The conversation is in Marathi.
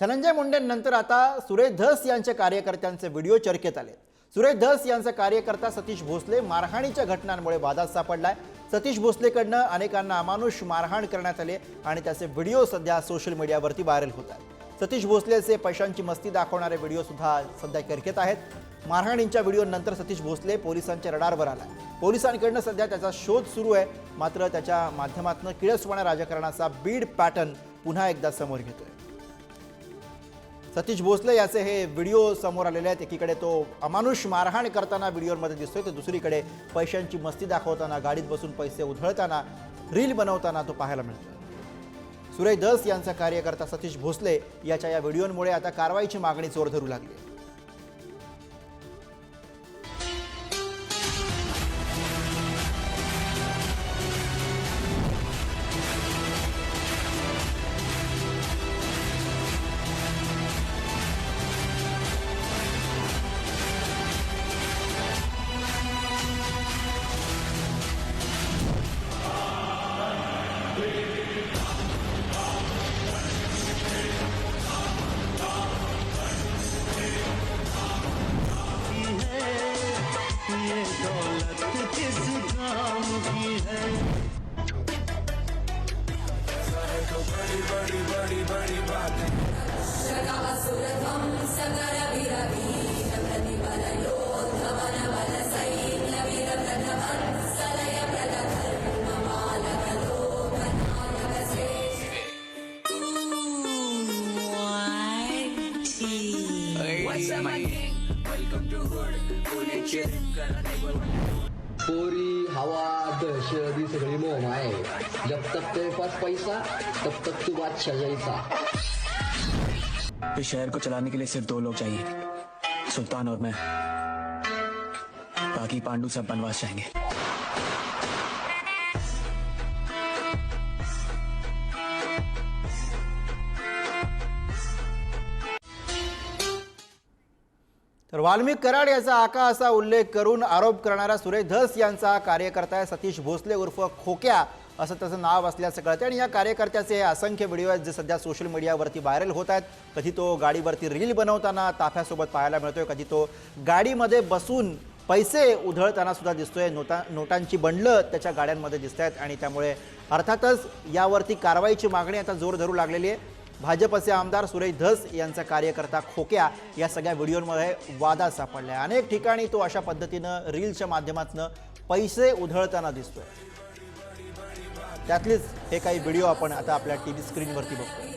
धनंजय मुंडेंनंतर आता सुरेश धस यांच्या कार्यकर्त्यांचे व्हिडिओ चर्चेत आले। सुरेश धस यांचा कार्यकर्ता सतीश भोसले मारहाणीच्या घटनांमुळे वादात सापडलाय। सतीश भोसलेकडनं अनेकांना अमानुष मारहाण करण्यात आले आणि त्याचे व्हिडिओ सध्या सोशल मीडियावरती व्हायरल होत आहेत। सतीश भोसलेचे पैशांची मस्ती दाखवणारे व्हिडिओ सुद्धा सध्या चर्चेत आहेत। मारहाणीच्या व्हिडिओनंतर सतीश भोसले पोलिसांच्या रडारवर आलाय। पोलिसांकडनं सध्या त्याचा शोध सुरू आहे, मात्र त्याच्या माध्यमातून किळसवाणा राजकारणाचा बीड पॅटर्न पुन्हा एकदा समोर येतोय। सतीश भोसले याचे हे व्हिडिओ समोर आलेले आहेत। एकीकडे तो अमानुष मारहाण करताना व्हिडिओमध्ये दिसतोय, तर दुसरीकडे पैशांची मस्ती दाखवताना, गाडीत बसून पैसे उधळताना, रील बनवताना तो पाहायला मिळतोय। सुरेश धस यांचा कार्यकर्ता सतीश भोसले याच्या या व्हिडिओमुळे आता कारवाईची मागणी जोर धरू लागली आहे। पूरी हवा दहशत सगळी मोह है। जब तक तेरे पास पैसा तब तक तू बादशाह जैसा। इस शहर को चलाने के लिए सिर्फ 2 लोग चाहिए, सुल्तान और मैं। बाकी पांडु सब बनवास जाएंगे। तर वाल्मिक कराड याचा आका असा उल्लेख करून आरोप करणारा सुरेश धस यांचा कार्यकर्ता आहे सतीश भोसले उर्फ खोक्या असं त्याचं नाव असल्याचं कळतं। आणि या कार्यकर्त्याचे असंख्य व्हिडिओ आहेत जे सध्या सोशल मीडियावरती व्हायरल होत आहेत। कधी तो गाडीवरती रील बनवताना ताफ्यासोबत पाहायला मिळतोय, कधी तो गाडीमध्ये बसून पैसे उधळताना सुद्धा दिसतोय। नोटांची बंडलं त्याच्या गाड्यांमध्ये दिसत आहेत आणि त्यामुळे अर्थातच यावरती कारवाईची मागणी आता जोर धरू लागलेली आहे। भाजपचे आमदार सुरेश धस यांचा कार्यकर्ता खोक्या या सगळ्या व्हिडिओमध्ये वादात सापडला आहे। अनेक ठिकाणी तो अशा पद्धतीनं रीलच्या माध्यमातून पैसे उधळताना दिसतोय। त्यातलेच हे काही व्हिडिओ आपण आता आपल्या टीव्ही स्क्रीनवरती बघतोय।